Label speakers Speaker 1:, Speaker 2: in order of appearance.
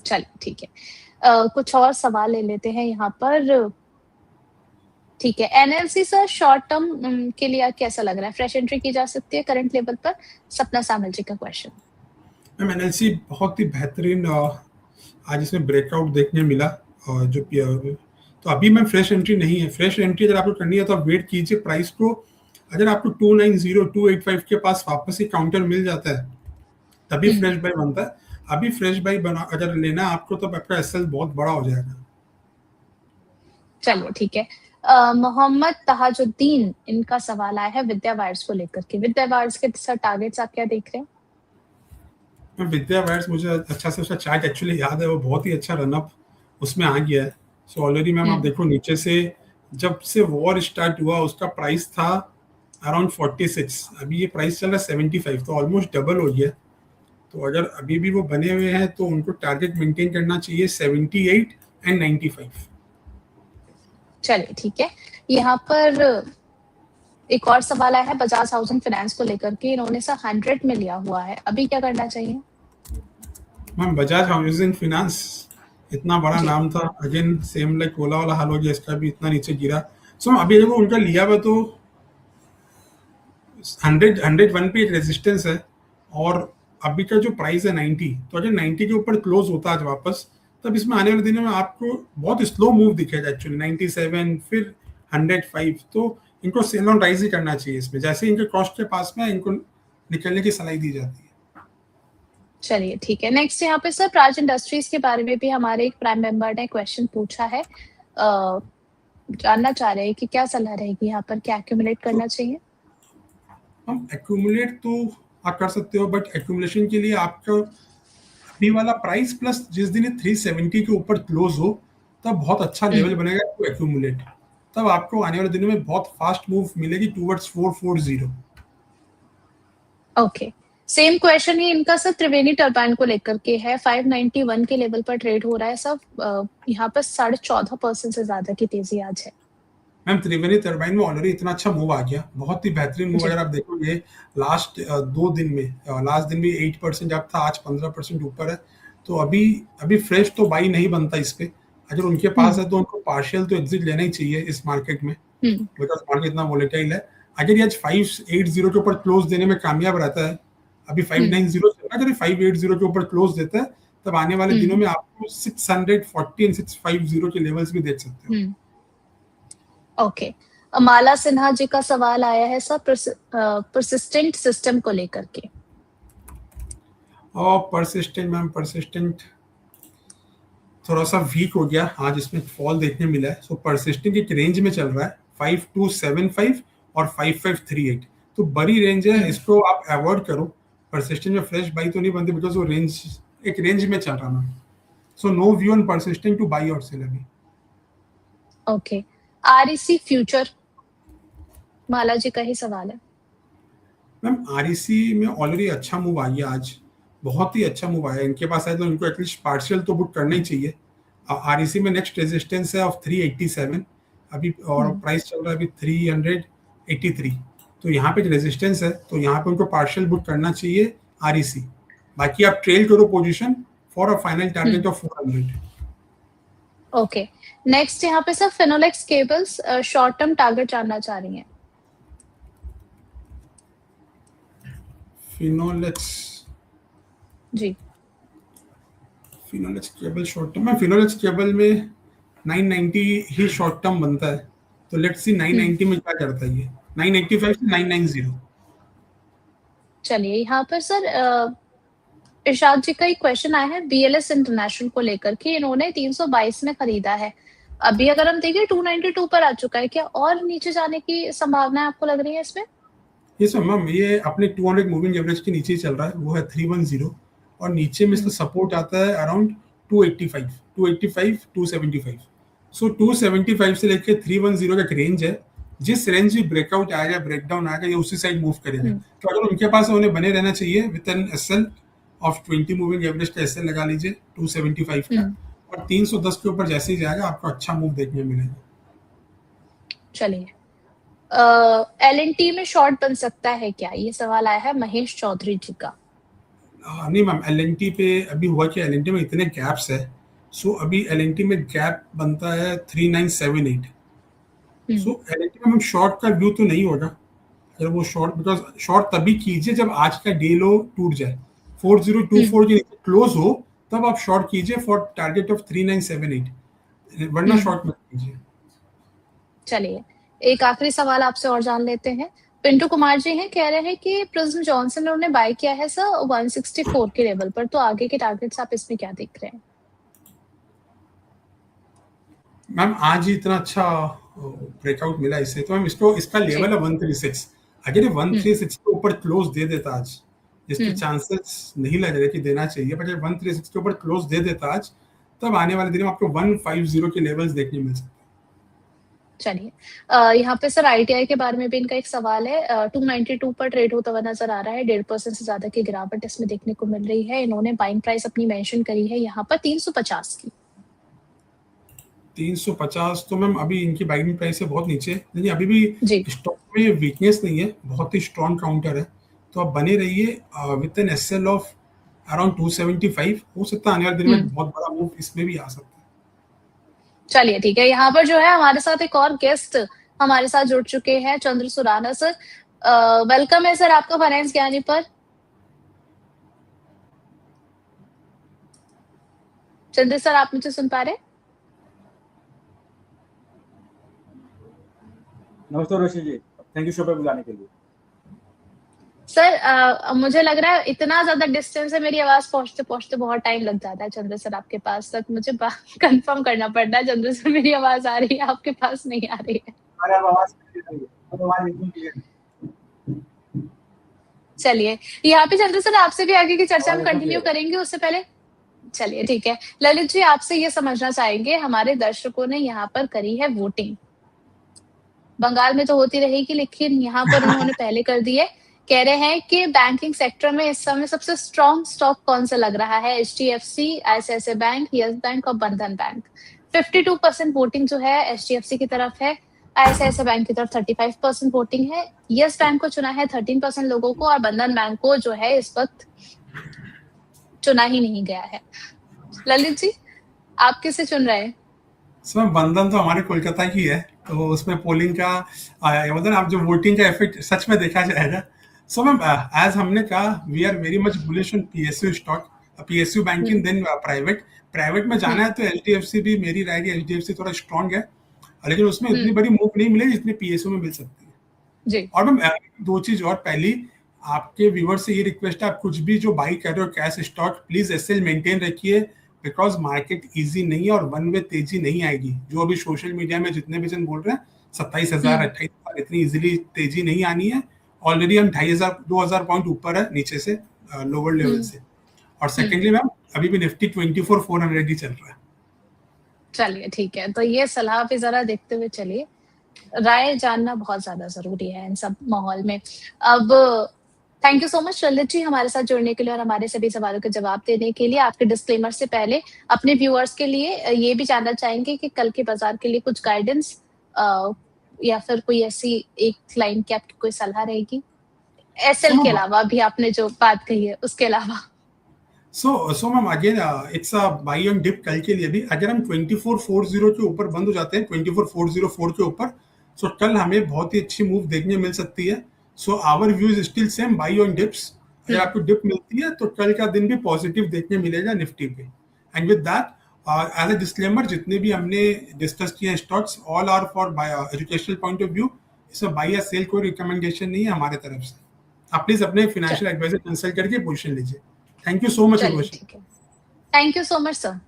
Speaker 1: चलिए ठीक है। कुछ और सवाल ले लेते हैं यहाँ पर। ठीक है, एनएलसी सर शॉर्ट टर्म के लिए कैसा लग रहा है? फ्रेश एंट्री की जा सकती है करंट लेवल पर? सपना सामल जी का क्वेश्चन।
Speaker 2: मैम एनएलसी बहुत ही बेहतरीन आज इसमें ब्रेकआउट देखने मिला जो तो अभी मैम फ्रेश एंट्री नहीं है। फ्रेश एंट्री अगर आपको करनी है तो आप वेट कीजिए प्राइस को। अगर आपको 290 285 के पास वापस ही काउंटर मिल जाता है तभी फ्रेश बाय बनता है। अभी फ्रेश बाय बना अगर लेना है आपको तो आपका एसएल बहुत बड़ा हो जाएगा।
Speaker 1: चलिए ठीक है। मोहम्मद तहाजुद्दीन इनका सवाल आया है विद्या वायर्स को लेकर के। विद्या वायर्स के सर टारगेट्स आप क्या देख रहे हैं?
Speaker 2: विद्या वायर्स मुझे अच्छा से उसका चार्ट एक्चुअली याद है, वो बहुत ही अच्छा रनअप उसमें आ गया है। सो ऑलरेडी मैम आप देखो नीचे से जब से वॉर स्टार्ट हुआ उसका प्राइस था अराउंड 46, अभी ये प्राइस चल रहा है 75, तो ऑलमोस्ट डबल हो गया। तो अगर अभी भी वो बने हुए हैं तो उनको टारगेट मेंटेन करना चाहिए 78 एंड 95।
Speaker 1: चलिए ठीक है। यहाँ पर एक और सवाल आया है बजाज हाउसिंग फाइनेंस को लेकर के। इन्होंने सर 100 में लिया हुआ है, अभी क्या करना चाहिए?
Speaker 2: मैम बजाज हाउसिंग फाइनेंस इतना बड़ा नाम था, अगेन सेम लाइक ओला वाला हाल हो गया, इसका भी इतना नीचे गिरा। सो अभी देखो उनका लिया हुआ तो 101 पे एक रेजिस्टेंस है और अभी का जो प्राइस है 90, तो अगर 90 के ऊपर क्लोज होता है आज वापस तब इसमें आने वाले दिनों में आपको बहुत स्लो मूव दिखेगा एक्चुअली 97 फिर 105। तो इनको सेल ऑन राइज ही करना चाहिए इसमें, जैसे ही इनके कॉस्ट के पास में इनको निकलने की सलाह दी जाती है।
Speaker 1: चलिए ठीक है। नेक्स्ट यहाँ पे सर प्राज इंडस्ट्रीज के बारे में भी हमारे एक प्राइम मेंबर ने क्वेश्चन पूछा है। जानना चाह रहे हैं कि क्या सलाह रहेगी यहाँ पर, क्या एक्यूमुलेट करना चाहिए?
Speaker 2: हम एक्यूमुलेट तो आप कर सकते हो, बट एक्यूमुलेशन के लिए आपका अभी वाला प्राइस प्लस जिस दिन 370 के ऊपर क्लोज हो तब बहुत अच्छा लेवल बनेगा टू एक्यूमुलेट। तब आपको आने वाले दिनों में बहुत फास्ट मूव मिलेगी टूवर्ड्स 440।
Speaker 1: ओके, सेम क्वेश्चन ही इनका सर त्रिवेणी टरबाइन को लेकर के है। 591 के लेवल पर ट्रेड हो रहा है सब। यहाँ पर 14.5% से ज्यादा की तेजी आज है।
Speaker 2: मैम त्रिवेणी टरबाइन में ऑलरेडी इतना अच्छा मूव आ गया, बहुत ही बेहतरीन मूव। अगर आप देखोगे लास्ट 2 दिन में, लास्ट दिन भी 8% जब था, आज 15% ऊपर है। तो अभी फ्रेश तो बाई नहीं बनता इस पे। अगर उनके पास है तो उनको पार्शियल तो एग्जिट लेना ही चाहिए इस मार्केट में, बिकॉज मार्केट इतना वोलेटाइल है। अगर ये आज 580 के ऊपर क्लोज देने में कामयाब रहता है, अभी 590 चल रहा है, अगर 580 के ऊपर क्लोज देता है तब आने वाले दिनों में आपको 640 एंड 650 के लेवल्स भी देख सकते हो।
Speaker 1: ओके, माला सिन्हा जी का सवाल आया है सर परसिस्टेंट सिस्टम को लेकर के।
Speaker 2: और परसिस्टेंट थोड़ा सा वीक हो गया, आज इसमें फॉल देखने मिला है। सो परसिस्टेंट एक रेंज में चल रहा है 5275 और 5538, तो बड़ी रेंज है, इसको आप अवॉइड करो। परसिस्टेंट में फ्रेश बाई तो नहीं बनती बिकॉज वो एक रेंज में चल रहा है। So no view on Persistent to buy और सेल अभी।
Speaker 1: Okay, REC future Mala ji का ही सवाल है।
Speaker 2: मैम आरईसी में ऑलरेडी अच्छा मूव आ गया, आज बहुत ही अच्छा मूव आया। इनके पास है तो इनको एटलीस्ट पार्शियल तो बुक करना ही चाहिए। आरईसी में नेक्स्ट रेजिस्टेंस है ऑफ 387 अभी, और प्राइस चल रहा है अभी 383। तो यहाँ पे रेजिस्टेंस है, तो यहाँ पे उनको पार्शियल बुक करना चाहिए आरईसी। बाकी आप ट्रेल करो position for a final target of 400।
Speaker 1: Okay, next यहाँ पे sir Finolex cables short term target जानना चाह रही हैं।
Speaker 2: फिनोलेक्स
Speaker 1: जी,
Speaker 2: फिनोलेक्स केबल शॉर्ट टर्म में, फिनोलेक्स केबल में 990 ही शॉर्ट टर्म बनता है। तो लेट्स सी 990 में क्या करता है ये, 985 से 990।
Speaker 1: चलिए यहाँ पर सर इरशाद जी का एक क्वेश्चन आया है बीएलएस इंटरनेशनल को लेकर के। इन्होंने 322 में खरीदा है, अभी अगर हम देखें 292 पर आ चुका है। क्या और नीचे जाने की संभावना आपको लग रही है इसमें?
Speaker 2: ये सर मैम ये अपने 200 मूविंग एवरेज के नीचे ही चल रहा है, वो है 310, और नीचे में इसका सपोर्ट आता है अराउंड 285 275। सो 275 से लेकर 310 का एक रेंज है। जिस रेंज में ब्रेकआउट आएगा, ब्रेकडाउन आएगा, ये उसी साइड मूव करेगा। तो अगर उनके पास उन्हें बने रहना चाहिए with an SL of 20 moving average का एसएल लगा लीजिए 275 का, और 310 के ऊपर जैसे ही जाएगा आपको अच्छा मूव देखने मिलेगा।
Speaker 1: चलिए एलएनटी में शॉर्ट बन सकता है क्या, ये सवाल आया है महेश चौधरी जी का।
Speaker 2: नहीं मैम, एल&टी पे अभी हुआ कि एल&टी में इतने गैप्स है, सो अभी एल&टी में गैप बनता है 3978। सो एल&टी में हम शॉर्ट का व्यू तो नहीं होगा अगर वो शॉर्ट, बिकॉज शॉर्ट तभी कीजिए जब आज का डे लो टूट जाए, 4024 के नीचे क्लोज हो, तब आप शॉर्ट कीजिए फॉर टारगेट ऑफ 3978, वरना शॉर्ट मत कीजिए।
Speaker 1: चलिए एक आखिरी सवाल आपसे और जान लेते हैं। पिंटू कुमार जी हैं, कह रहे हैं कि प्रिज्म जॉनसन ने उन्हें बाय किया है सर 164 के लेवल पर, तो आगे के टारगेट्स आप इसमें क्या देख रहे हैं?
Speaker 2: मैम आज ही इतना अच्छा ब्रेकआउट मिला इससे, तो मैम इसका लेवल है 136। अगर ये 136 के ऊपर क्लोज दे देता आज, जिसके चांसेस नहीं लग रहे कि देना चाहिए, बट 136 के ऊपर क्लोज दे देता आज, तब आने वाले दिन में आपको 150 के लेवल्स देखने मिल सकते हैं।
Speaker 1: चलिए यहाँ पे सर आईटीआई के बारे में भी इनका एक सवाल है। 292 पर ट्रेड होता हुआ नजर आ रहा है, 1.5% से ज्यादा की गिरावट इसमें देखने को मिल रही है। इन्होंने बाइंग प्राइस अपनी मेंशन करी है यहाँ पर 350 की।
Speaker 2: 350 तो मैम अभी इनकी बाइंग प्राइस से बहुत नीचे, लेकिन अभी भी स्टॉक में वीकनेस नहीं है, बहुत ही स्ट्रॉन्ग काउंटर है, तो आप बने रहिए with an SL of around 275। हो सकता है आने वाले दिन में बहुत बड़ा मूव इसमें भी आ सकता है।
Speaker 1: चलिए ठीक है, यहाँ पर जो है हमारे साथ एक और गेस्ट हमारे साथ जुड़ चुके हैं, चंद्र सुराना सर। वेलकम है सर आपका फाइनेंस ज्ञानी पर। चंद्र सर आप मुझे सुन पा रहे?
Speaker 3: नमस्ते ऋषि जी, थैंक यू शो पे बुलाने के लिए।
Speaker 1: सर मुझे लग रहा है इतना ज्यादा डिस्टेंस है, मेरी आवाज पहुंचते पहुंचते बहुत टाइम लग जाता है चंद्र सर आपके पास तक। मुझे कंफर्म करना पड़ता है चंद्र सर मेरी आवाज आ रही है आपके पास, नहीं आ रही है? चलिए यहाँ पे चंद्र सर आपसे भी आगे की चर्चा हम कंटिन्यू करेंगे, उससे पहले चलिए ठीक है ललित जी आपसे ये समझना चाहेंगे, हमारे दर्शकों ने यहाँ पर करी है वोटिंग, बंगाल में तो होती रहेगी लेकिन यहाँ पर उन्होंने पहले कर दी है। कह रहे हैं कि बैंकिंग सेक्टर में इस समय सबसे स्ट्रॉन्ग स्टॉक कौन सा लग रहा है? HDFC, ICICI bank, yes bank और बंधन बैंक। 52% वोटिंग जो है एचडीएफसी की तरफ है, आईसीआईसीआई बैंक की तरफ 35% वोटिंग है, यस बैंक को चुना है 13% लोगों को, और बंधन बैंक को जो है इस वक्त चुना ही नहीं गया है। ललित जी आप किसे चुन रहे हैं?
Speaker 2: सर बंधन तो हमारे कोलकाता की है, तो उसमें पोलिंग का मतलब आप जो वोटिंग का इफेक्ट सच में देखा जाएगा। सो मैम एज हमने कहा we are very much bullish on PSU stock, PSU banking than private में जाना है तो एचडीएफसी भी, मेरी राय की एचडीएफसी थोड़ा स्ट्रॉन्ग है, लेकिन उसमें इतनी बड़ी मूव नहीं मिलेगी जितनी पीएसयू में मिल सकती है
Speaker 1: जी।
Speaker 2: और मैम दो चीज और, पहली आपके व्यूअर से ये रिक्वेस्ट है, आप कुछ भी जो बाई कर रहे हो cash stock, please SL maintain रखिए, बिकॉज मार्केट इजी नहीं है और वन वे तेजी नहीं आएगी। जो अभी सोशल मीडिया में जितने भी जन बोल रहे हैं 27,000 28,000 इतनी इजीली तेजी नहीं आनी है, ऑलरेडी हम 2,500 2,000 पॉइंट ऊपर है नीचे से लोअर लेवल से। और सेकेंडली मैम अभी भी निफ्टी 24,400 ही चल रहा है।
Speaker 1: चलिए ठीक है, तो ये सलाह भी जरा देखते हुए चलिए, राय जानना बहुत ज्यादा जरूरी है इन सब माहौल में। अब thank you so much Lalit ji हमारे साथ जुड़ने के लिए और हमारे सभी सवालों के जवाब देने के लिए। आपके डिस्क्लेमर से पहले अपने व्यूअर्स के लिए ये भी जानना चाहेंगे कि कल के बाजार के लिए कुछ गाइडेंस या फिर कोई ऐसी एक लाइन की आपकी कोई सलाह रहेगी एसएल के अलावा, भी आपने जो बात कही है उसके अलावा?
Speaker 2: So ma'am again it's a buy on dip कल के लिए भी, अगर हम 24,400 के ऊपर बंद हो जाते हैं 24,404 के ऊपर, सो कल हमें बहुत ही अच्छी मूव देखने मिल सकती है। So our view is still same, buy on dips. अगर आपको डिप मिलती है तो कल का दिन भी पॉजिटिव देखने मिलेगा निफ्टी पे। And with that as a disclaimer, जितने भी हमने डिस्कस किए हैं stocks all are for educational point of view, इसमें बाई या सेल कोई रिकमेंडेशन नहीं है हमारे तरफ से। आप प्लीज अपने फाइनेंशियल एडवाइजर कंसल्ट करके पोजीशन लीजिए। Thank you so much.
Speaker 1: Thank you so much sir.